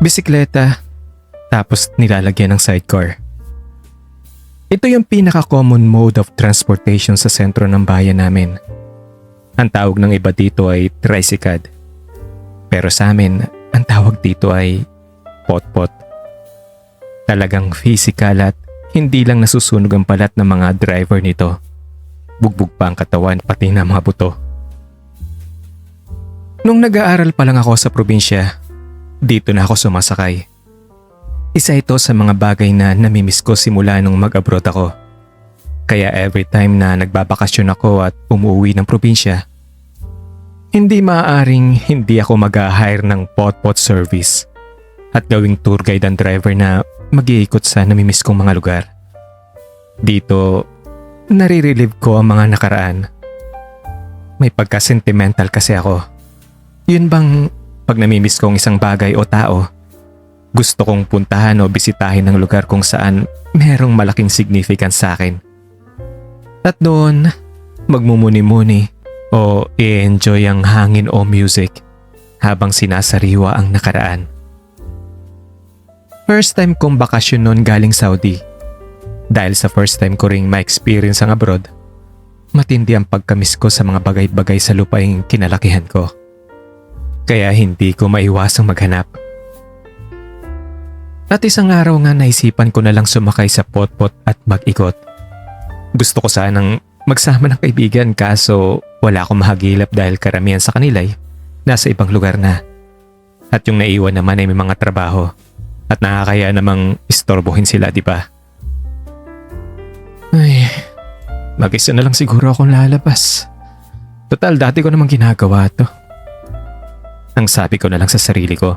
bisikleta, tapos nilalagyan ng sidecar. Ito yung pinaka-common mode of transportation sa sentro ng bayan namin. Ang tawag ng iba dito ay tricycad. Pero sa amin, ang tawag dito ay potpot. Talagang physical at hindi lang nasusunog ang balat ng mga driver nito. Bugbog pa ang katawan pati na mga buto. Nung nag-aaral pa lang ako sa probinsya, dito na ako sumasakay. Isa ito sa mga bagay na namimiss ko simula nung mag-abroad ako. Kaya every time na nagbabakasyon ako at umuwi ng probinsya, hindi maaaring hindi ako mag-hire ng potpot service at gawing tour guide ang driver na mag-iikot sa namimiss kong mga lugar. Dito, nare-relive ko ang mga nakaraan. May pagka-sentimental kasi ako. Yun bang pag namimiss ko ang isang bagay o tao, gusto kong puntahan o bisitahin ng lugar kung saan merong malaking significance sa akin. At doon, magmumuni-muni o i-enjoy ang hangin o music habang sinasariwa ang nakaraan. First time kong bakasyon noon galing Saudi. Dahil sa first time ko ring ma-experience ang abroad, matindi ang pagkamiss ko sa mga bagay-bagay sa lupaing kinalakihan ko. Kaya hindi ko maiwasang maghanap. At isang araw nga naisipan ko na lang sumakay sa potpot at mag-ikot. Gusto ko sanang magsama ng kaibigan kaso wala akong mahagilap dahil karamihan sa kanila ay nasa ibang lugar na. At yung naiwan naman ay may mga trabaho at nakakaya namang istorbohin sila, di ba? Ay, mag-isa na lang siguro akong lalabas. Total, dati ko namang ginagawa to. Ang sabi ko na lang sa sarili ko.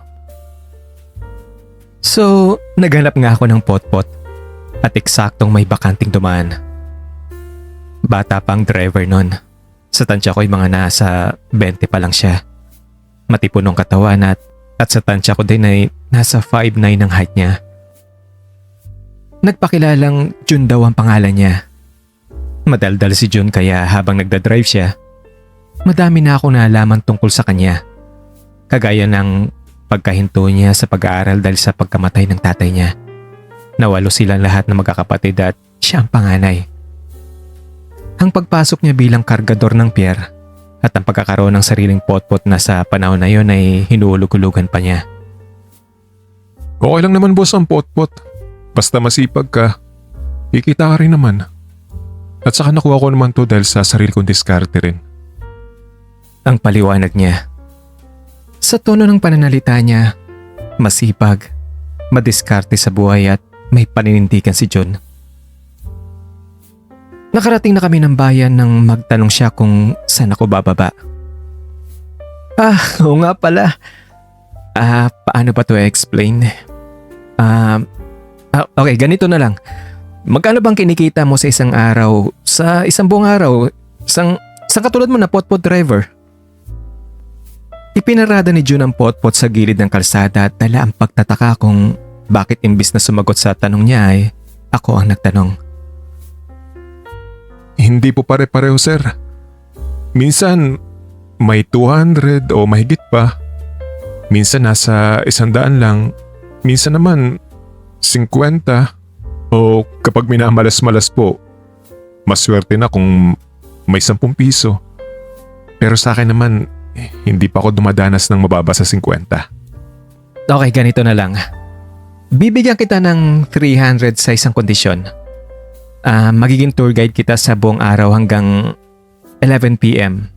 So, naghanap nga ako ng potpot at eksaktong may bakanting dumaan. Bata pang driver nun. Sa tansya ko ay mga nasa 20 pa lang siya. Matipunong katawan at sa tansya ko din ay nasa 5'9" ang height niya. Nagpakilalang Jun daw ang pangalan niya. Madaldal si Jun kaya habang nagdadrive siya, madami na ako nalaman tungkol sa kanya. Kagaya ng pagkahinto niya sa pag-aaral dahil sa pagkamatay ng tatay niya. Nawalo silang lahat ng magkakapatid at siya ang panganay. Ang pagpasok niya bilang kargador ng pier at ang pagkakaroon ng sariling potpot na sa panahon na yon ay hinuhulog-hulugan pa niya. Okay lang naman boss ang potpot. Basta masipag ka, kikita ka rin naman. At saka nakuha ko naman to dahil sa sarili kong diskarte rin. Ang paliwanag niya. Sa tono ng pananalita niya, masipag, madiskarte sa buhay at may paninindigan si John. Nakarating na kami ng bayan nang magtanong siya kung saan ako bababa. Oo nga pala. Paano ba to i-explain? Okay, ganito na lang. Magkano bang kinikita mo sa isang araw, sa isang buong araw, sa katulad mo na potpot driver? Ipinarada ni Jun ang potpot sa gilid ng kalsada at dala ang pagtataka kung bakit imbis na sumagot sa tanong niya ay ako ang nagtanong. Hindi po pare-pareho sir. Minsan may 200 o mahigit pa. Minsan nasa 100 lang. Minsan naman 50. O kapag minamalas-malas po, maswerte na kung may 10 piso. Pero sa akin naman, hindi pa ako dumadanas ng mababa sa 50. Okay, ganito na lang. Bibigyan kita ng 300 sa isang kondisyon. Magiging tour guide kita sa buong araw hanggang 11 PM.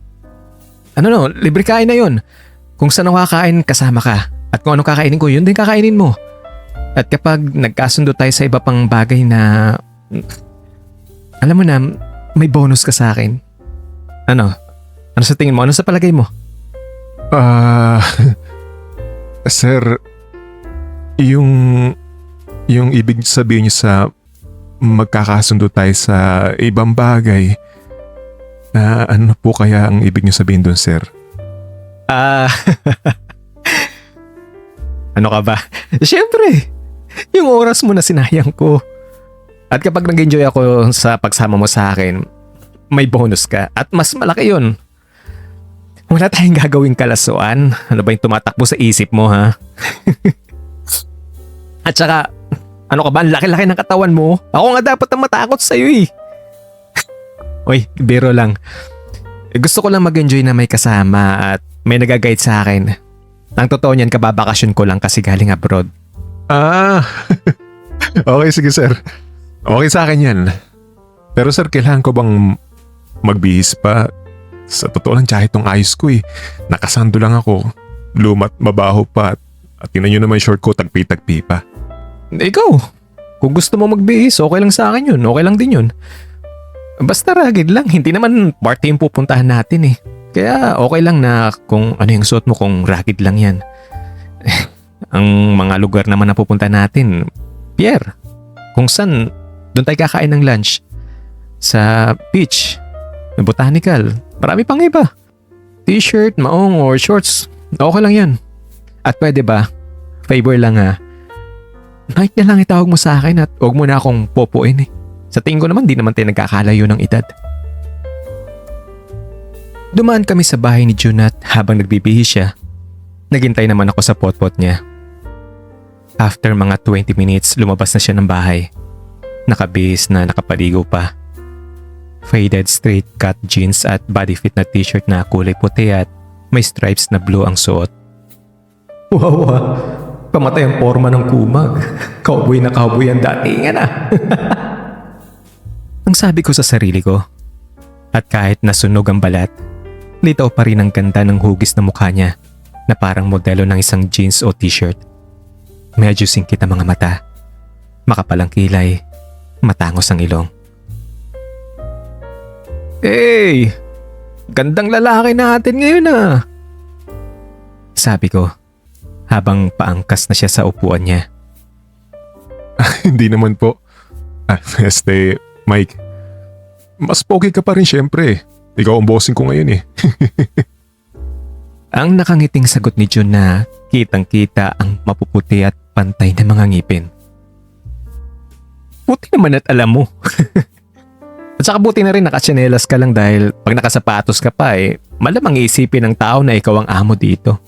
Libre kain na yun. Kung saan ako kakain, kasama ka. At kung anong kakainin ko, yun din kakainin mo. At kapag nagkasundo tayo sa iba pang bagay na, alam mo na, may bonus ka sa akin. Ano sa tingin mo? Ano sa palagay mo? Sir, yung ibig sabihin niyo sa magkakasundo tayo sa ibang bagay, ano po kaya ang ibig niyo sabihin doon, sir? Ano ka ba? Siyempre, yung oras mo na sinayang ko. At kapag nag-enjoy ako sa pagsama mo sa akin, may bonus ka at mas malaki yun. Wala tayong gagawing kalasuan. Ano ba yung tumatakbo sa isip mo, ha? At saka, ano ka ba? Ang laki-laki ng katawan mo. Ako nga dapat ang matakot sa'yo eh. Uy, biro lang. Gusto ko lang mag-enjoy na may kasama at may nag-guide sa akin. Ang totoo niyan, kababakasyon ko lang kasi galing abroad. Ah, okay, sige sir. Okay sa akin yan. Pero sir, kailangan ko bang magbihis pa? Sa totoo lang, tsaka itong ayos ko eh. Nakasando lang ako. Lumat, mabaho pa. At tingnan nyo naman short ko, tagpi-tagpi pa. Ikaw, kung gusto mo magbihis, okay lang sa akin yun. Okay lang din yun. Basta rugged lang, hindi naman party yung pupuntahan natin eh. Kaya okay lang na kung ano yung suot mo kung rugged lang yan. Ang mga lugar naman na pupunta natin, Pierre, kung saan doon tayo kakain ng lunch. Sa beach, botanical, marami pang iba. T-shirt, maong or shorts, okay lang yan. At pwede ba, favor lang ha, night na lang itawag mo sa akin at huwag mo na akong popoin eh. Sa tingin ko naman di naman tayo nagkakalayo ng edad. Dumaan kami sa bahay ni June at habang nagbibihis siya, naghintay naman ako sa potpot niya. After mga 20 minutes, lumabas na siya ng bahay. Nakabihis na nakapaligo pa. Faded straight cut jeans at body fit na t-shirt na kulay puti at may stripes na blue ang suot. Wow ah, pamatay ang forma ng kumag. Cowboy na cowboy ang datingan ah. Ang sabi ko sa sarili ko. At kahit nasunog ang balat, litaw pa rin ang ganda ng hugis na mukha niya na parang modelo ng isang jeans o t-shirt. Medyo singkit ang mga mata. Makapal ang kilay. Matangos ang ilong. Hey! Gandang lalaki natin ngayon ah! Sabi ko habang paangkas na siya sa upuan niya. Hindi naman po. Mike, mas pogi ka pa rin syempre. Ikaw ang bossing ko ngayon eh. Ang nakangiting sagot ni June na kitang-kita ang mapuputi at pantay na mga ngipin. Buti naman at alam mo. At saka buti na rin nakatsinelas ka lang dahil pag nakasapatos ka pa malamang iisipin ng tao na ikaw ang amo dito.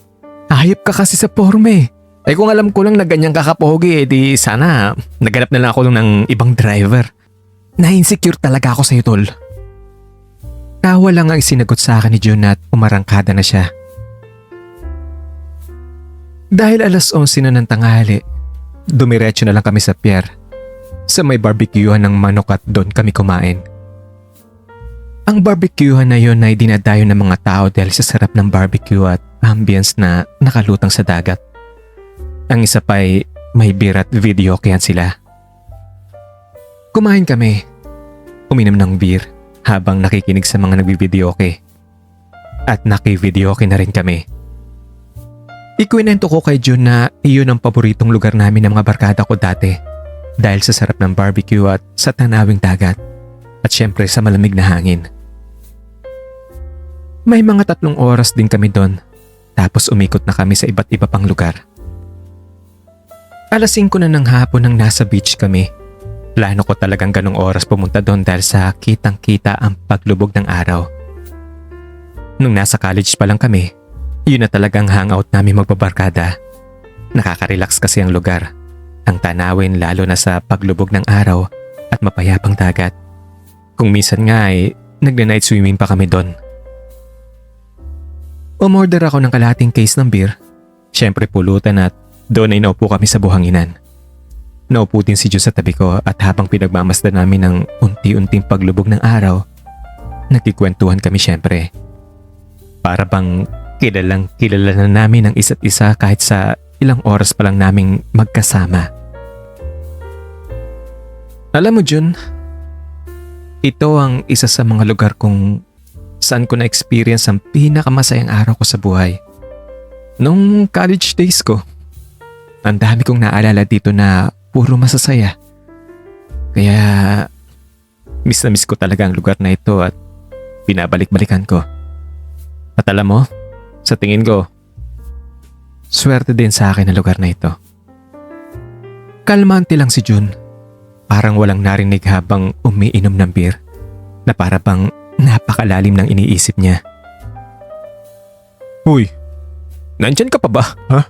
Hayop ka kasi sa forme. Kung alam ko lang na ganyan kakapogi di sana naghanap na lang ako ng ibang driver. Na-insecure talaga ako sa'yo tol. Tawa lang ang isinagot sa akin ni June at umarangkada na siya. Dahil 11:00 na ng tanghali, dumiretso na lang kami sa pier. Sa may barbecuehan ng manok at doon kami kumain. Ang barbecuehan na yun ay dinadayo ng mga tao dahil sa sarap ng barbecue at ambience na nakalutang sa dagat. Ang isa pa ay may beer at videokehan sila. Kumain kami. Uminom ng beer habang nakikinig sa mga nagbivideoke. At nakivideoke na rin kami. Ikwinento ko kay June na iyon ang paboritong lugar namin ng mga barkada ko dati dahil sa sarap ng barbecue at sa tanawing dagat at syempre sa malamig na hangin. May mga 3 oras din kami doon tapos umikot na kami sa iba't iba pang lugar. 5:00 na ng hapon nang nasa beach kami. Plano ko talagang ganong oras pumunta doon dahil sa kitang-kita ang paglubog ng araw. Nung nasa college pa lang kami, yun na talagang hangout namin magbabarkada. Nakaka-relax kasi ang lugar. Ang tanawin lalo na sa paglubog ng araw at mapayapang dagat. Kung minsan nga nagna-night swimming pa kami doon. Umorder ako ng kalahating case ng beer. Siyempre pulutan at doon ay naupo kami sa buhanginan. Naupo din si June sa tabi ko at habang pinagmamasdan namin ng unti-unting paglubog ng araw, nagkikwentuhan kami siyempre. Para bang kilala na namin ang isa't isa kahit sa ilang oras pa lang naming magkasama. Alam mo June, ito ang isa sa mga lugar kung saan ko na-experience ang pinakamasayang araw ko sa buhay. Nung college days ko, ang dami kong naalala dito na puro masasaya. Kaya miss na miss ko talaga ang lugar na ito at binabalik-balikan ko. At alam mo, sa tingin ko, swerte din sa akin ang lugar na ito. Kalmante lang si June. Parang walang narinig habang umiinom ng beer na para bang napakalalim ng iniisip niya. Uy, nandyan ka pa ba? Ha?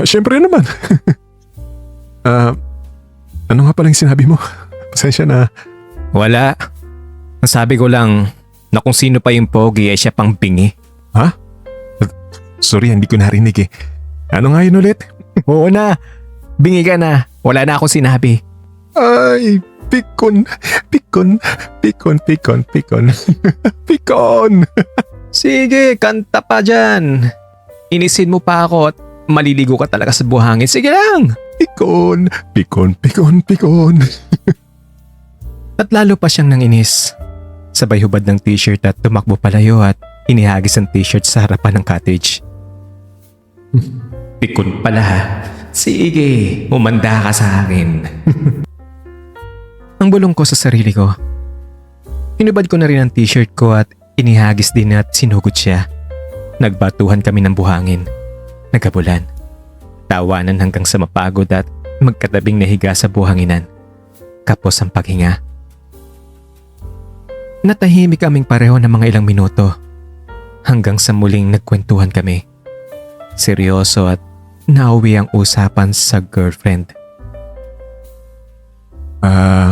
Syempre naman. Ano nga palang sinabi mo? Pasensya na. Wala. Ang sabi ko lang na kung sino pa yung pogi ay siya pang bingi. Sorry, hindi ko narinig eh. Ano nga yun ulit? Oo na. Bingi ka na. Wala na akong sinabi. Ay, pikon. Pikon. Pikon, pikon, pikon. Pikon! Sige, kanta pa dyan. Inisin mo pa ako at maliligo ka talaga sa buhangin. Sige lang. Pikon, pikon, pikon, pikon. At lalo pa siyang nanginis. Sabay hubad ng t-shirt at tumakbo palayo at inihagis ang t-shirt sa harapan ng cottage. Pikon pala ha. Sige, umanda ka sa akin. Ang bulong ko sa sarili ko. Hinubad ko na rin ang t-shirt ko at inihagis din at sinugod siya. Nagbatuhan kami ng buhangin. Nagkabulan. Tawanan hanggang sa mapagod at magkatabing nahiga sa buhanginan. Kapos ang paghinga. Natahimik kaming pareho ng mga ilang minuto. Hanggang sa muling nagkwentuhan kami. Seryoso at nauwi ang usapan sa girlfriend.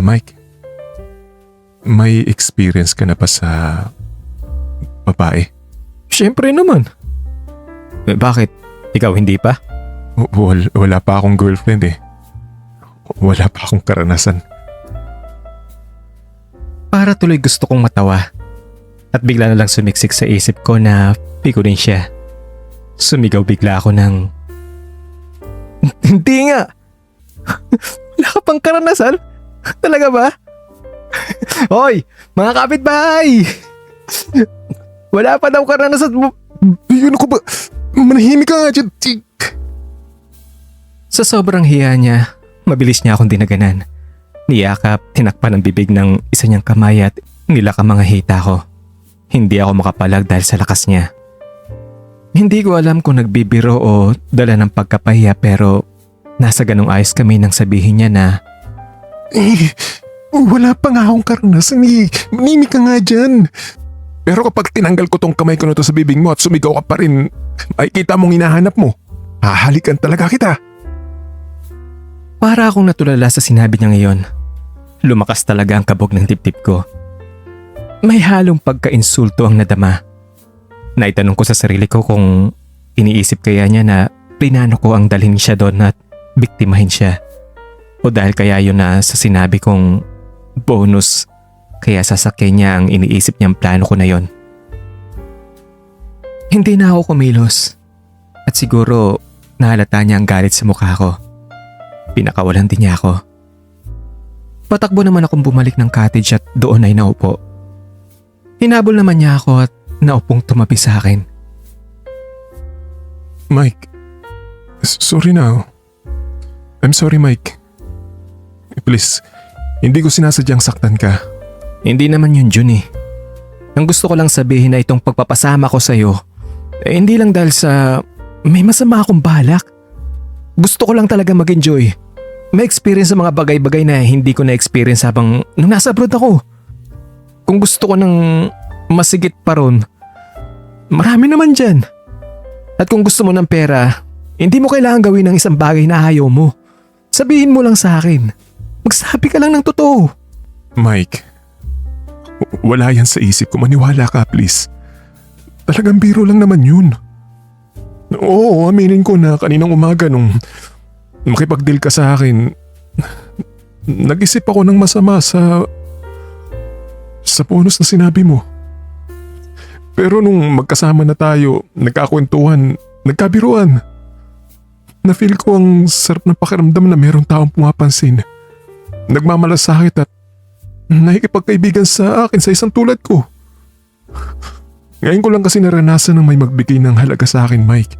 Mike. May experience ka na ba sa babae? Siyempre naman. Bakit? Ikaw hindi pa? Wala pa akong girlfriend eh. Wala pa akong karanasan. Para tuloy gusto kong matawa. At bigla na lang sumiksik sa isip ko na pico din siya. Sumigaw bigla ako ng... Hindi nga! Wala ka pang karanasan? Talaga ba? Hoy! Mga kapitbahay! Wala pa daw karanasan mo. Yun ako ba? Manahimik ka nga dyan. Sa sobrang hiya niya, mabilis niya akong dinaganan. Niyakap, tinakpan ang bibig ng isa niyang kamay at nilaka mga hita ko. Hindi ako makapalag dahil sa lakas niya. Hindi ko alam kung nagbibiro o dala ng pagkapahiya pero nasa ganong ayos kami nang sabihin niya na wala pa nga akong karanasan eh. Manimik ka nga dyan. Pero kapag tinanggal ko tong kamay ko na to sa bibig mo at sumigaw ka pa rin, makikita mong hinahanap mo. Hahalikan talaga kita. Para akong natulala sa sinabi niya ngayon. Lumakas talaga ang kabog ng dibdib ko. May halong pagka-insulto ang nadama. Naitanong ko sa sarili ko kung iniisip kaya niya na plinano ko ang dalhin siya doon at biktimahin siya. O dahil kaya yun na sa sinabi kong bonus kaya sasakyan niya ang iniisip niyang plano ko na yon. Hindi na ako kumilos at siguro nahalata niya ang galit sa mukha ko. Pinakawalan din niya ako. Patakbo naman akong bumalik ng cottage at doon ay naupo. Hinabol naman niya ako at naupong tumabi sa akin. Mike, sorry na. I'm sorry Mike. Please, hindi ko sinasadyang saktan ka. Hindi naman yun, Jun eh. Ang gusto ko lang sabihin na itong pagpapasama ko sa'yo, hindi lang dahil sa may masama akong balak. Gusto ko lang talaga mag-enjoy. May experience sa mga bagay-bagay na hindi ko na-experience habang nung nasa abroad ako. Kung gusto ko ng masigit pa ron, marami naman dyan. At kung gusto mo ng pera, hindi mo kailangan gawin ng isang bagay na ayaw mo. Sabihin mo lang sa akin. Magsabi ka lang ng totoo. Mike, wala yan sa isip ko. Maniwala ka please. Talagang biro lang naman yun. Oo, aminin ko na kaninang umaga nung makipag-deal ka sa akin, nag-isip ako ng masama sa bonus na sinabi mo. Pero nung magkasama na tayo, nagkakwentuhan, nagkabiruan. Na-feel ko ang sarap ng pakiramdam na mayroong taong pumapansin. Nagmamalasakit at nakikipagkaibigan sa akin sa isang tulad ko. Ngayon ko lang kasi naranasan ng may magbigay ng halaga sa akin, Mike.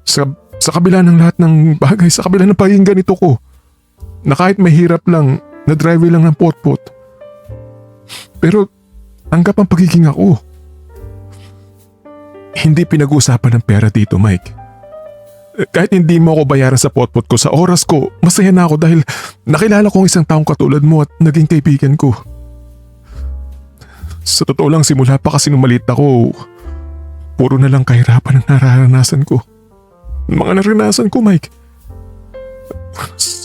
Sa kabila ng lahat ng bagay, sa kabila ng pagiging ganito ko, na kahit may hirap lang, na drive lang ng pot-pot. Pero tanggap ang pagiging ako. Hindi pinag-uusapan ng pera dito, Mike. Kahit hindi mo ako bayaran sa pot-pot ko, sa oras ko, masaya na ako dahil nakilala ko ang isang taong katulad mo at naging kaibigan ko. Sa totoo lang, simula pa kasi nung maliit ako, puro na lang kahirapan ang nararanasan ko. mga naranasan ko, Mike.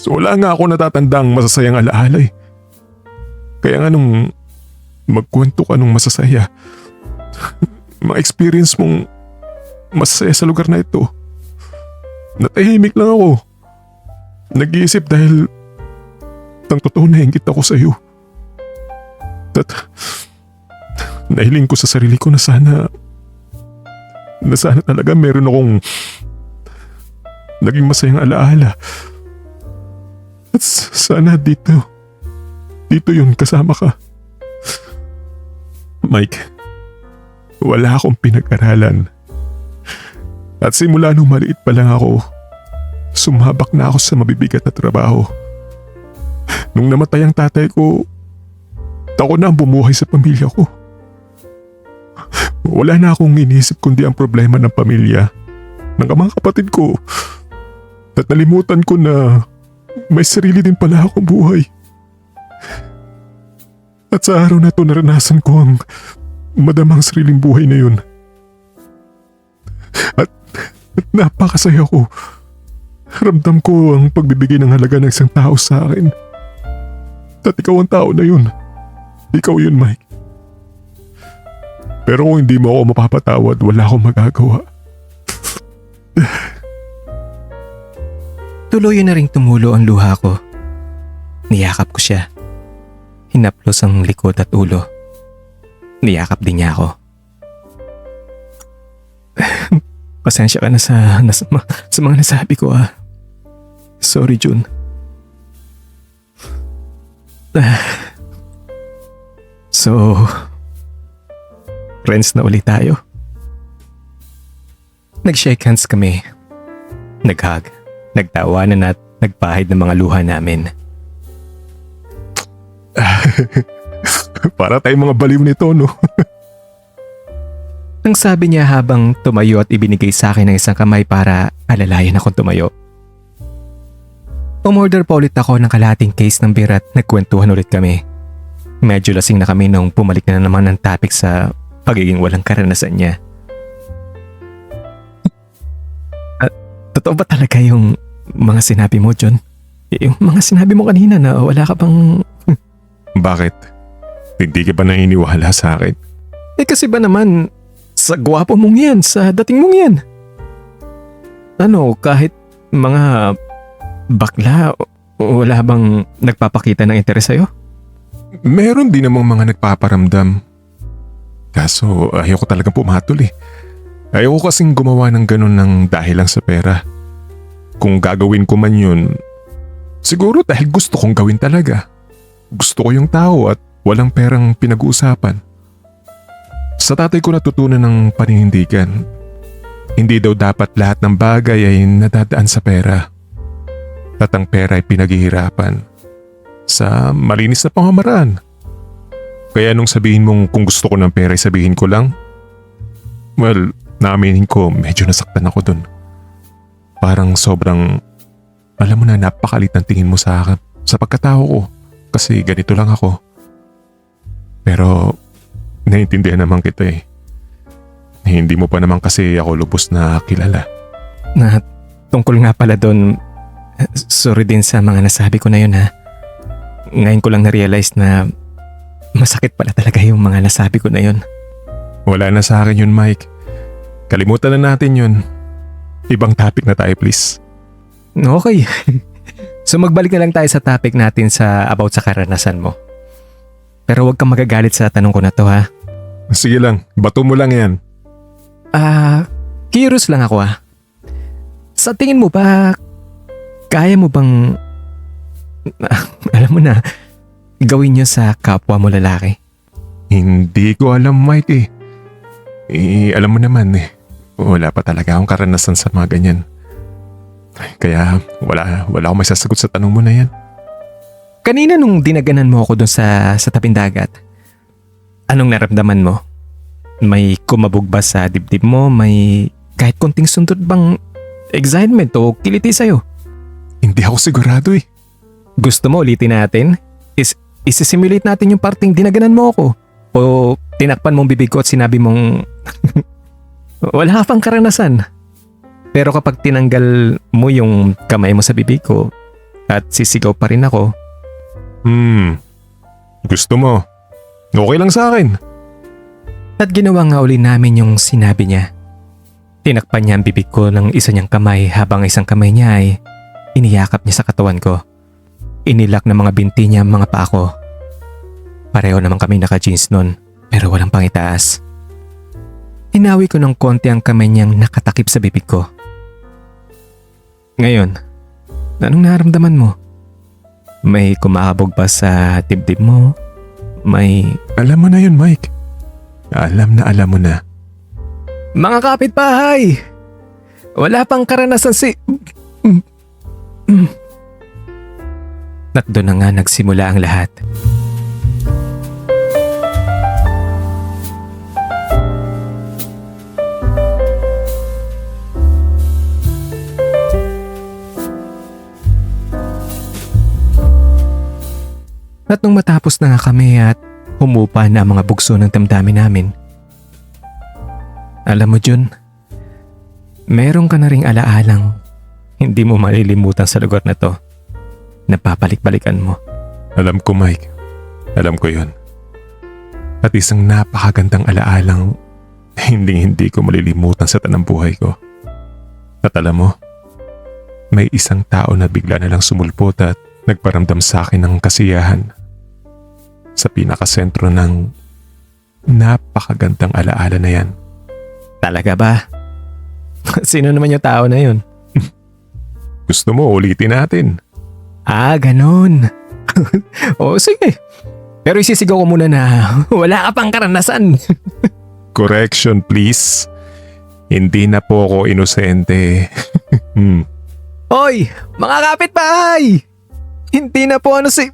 Wala nga ako natatandang masasayang alaala eh. Kaya nga nung magkwento ka nung masasaya, ma-experience mong masasaya sa lugar na ito, natahimik lang ako. Nag-iisip dahil tang totoo na hinggit ako sa iyo. At nahiling ko sa sarili ko na sana talaga meron akong naging masayang alaala. At sana dito yun kasama ka. Mike, wala akong pinag-aralan. At simula nung maliit pa lang ako, sumabak na ako sa mabibigat na trabaho. Nung namatay ang tatay ko, ako na ang bumuhay sa pamilya ko. Wala na akong inisip kundi ang problema ng pamilya, ng mga kapatid ko. At nalimutan ko na may sarili din pala akong buhay. At sa araw na ito naranasan ko ang madamang sariling buhay na yun. At napakasaya ko. Ramdam ko ang pagbibigay ng halaga ng isang tao sa akin. At ikaw ang tao na yun. Ikaw yun, Mike. Pero kung hindi mo ako mapapatawad, wala akong magagawa. Tuluyan na ring tumulo ang luha ko. Niyakap ko siya. Hinaplos ang likod at ulo. Niyakap din niya ako. Pasensya ka na sa mga nasabi ko ah. Sorry, Jun. So, friends na ulit tayo. Nag-shake hands kami. Nag-hug. Nagtawanan at nagpahid ng mga luha namin. Para tayong mga baliw nito, no? Ang sabi niya habang tumayo at ibinigay sa akin ng isang kamay para alalayan akong tumayo. Umorder pa ulit ako ng kalahating case ng beer at nagkwentuhan ulit kami. Medyo lasing na kami nung pumalik na naman ng topic sa pagiging walang karanasan niya. At totoo ba talaga yung mga sinabi mo, John? Yung mga sinabi mo kanina na wala ka bang... Bakit? Hindi ka ba naniniwala sa akin? Kasi ba naman, sa gwapo mong yan, sa dating mong yan. Ano, kahit mga bakla, wala bang nagpapakita ng interes sa'yo? Meron din namang mga nagpaparamdam. Kaso ayoko talagang pumatol eh. Ayoko kasing gumawa ng ganun ng dahil lang sa pera. Kung gagawin ko man yun, siguro dahil gusto kong gawin talaga. Gusto ko yung tao at walang perang pinag-uusapan. Sa tatay ko natutunan ng paninindigan. Hindi daw dapat lahat ng bagay ay nadadaan sa pera. At ang pera ay pinaghihirapan sa malinis na pamamaraan. Kaya nung sabihin mong kung gusto ko ng pera ay sabihin ko lang, well, naaminin ko medyo nasaktan ako dun. Parang sobrang, alam mo na, napakalit ang tingin mo sa akin, sa pagkatao ko. Kasi ganito lang ako. Pero naiintindihan naman kita eh. Hindi mo pa naman kasi ako lubos na kilala. Na tungkol nga pala doon, sorry din sa mga nasabi ko na yun ha. Ngayon ko lang na-realize na masakit pala talaga yung mga nasabi ko na yun. Wala na sa akin yun, Mike. Kalimutan na natin yun. Ibang topic na tayo, please. Okay. So magbalik na lang tayo sa topic natin about sa karanasan mo. Pero huwag kang magagalit sa tanong ko na to ha. Sige lang, bato mo lang yan. Curious lang ako ha. Sa tingin mo ba, kaya mo bang, alam mo na, gawin niyo sa kapwa mo lalaki? Hindi ko alam, Mike eh. Alam mo naman eh, wala pa talaga akong karanasan sa mga ganyan. Kaya wala akong may sasagot sa tanong mo na yan. Kanina nung dinaganan mo ako doon sa tabing dagat, anong naramdaman mo? May kumabog ba sa dibdib mo? May kahit konting sundot bang excitement o kiliti sa'yo? Hindi ako sigurado eh. Gusto mo ulitin natin? Isisimulate natin yung parting dinaganan mo ako? O tinakpan mong bibig ko at sinabi mong wala ka pang karanasan? Pero kapag tinanggal mo yung kamay mo sa bibig ko at sisigaw pa rin ako, Gusto mo. Okay lang sa akin. at ginawa nga uli namin yung sinabi niya. Tinakpan niya ang bibig ko ng isa niyang kamay habang isang kamay niya ay iniyakap niya sa katawan ko. Inilak ng mga binti niya ang mga paa ko. Pareho naman kami naka-jeans nun pero walang pangitaas. Hinawi ko ng konti ang kamay niyang nakatakip sa bibig ko. Ngayon, anong naramdaman mo? May kumakabog ba sa dibdib mo? Alam mo na yun, Mike. Alam mo na. Mga kapitbahay! Wala pang karanasan si... At doon na nga nagsimula ang lahat. At nung matapos na nga kami at humupa na ang mga bugso ng damdamin namin, alam mo Jun, meron ka na ring alaalang hindi mo malilimutan sa lugar na to. Napapalik-balikan mo. Alam ko, Mike. Alam ko yun. At isang napakagandang alaalang hindi ko malilimutan sa tanang buhay ko. At alam mo, may isang tao na bigla na lang sumulpot at nagparamdam sa akin ng kasiyahan sa pinakasentro ng napakagandang alaala na yan. Talaga ba? Sino naman yung tao na yun? Gusto mo ulitin natin? Ganon. O sige. Pero isisigaw ko muna na wala ka pang karanasan. Correction please. Hindi na po ako inosente. Hoy, mga kapitbahay! Hindi na po ano si...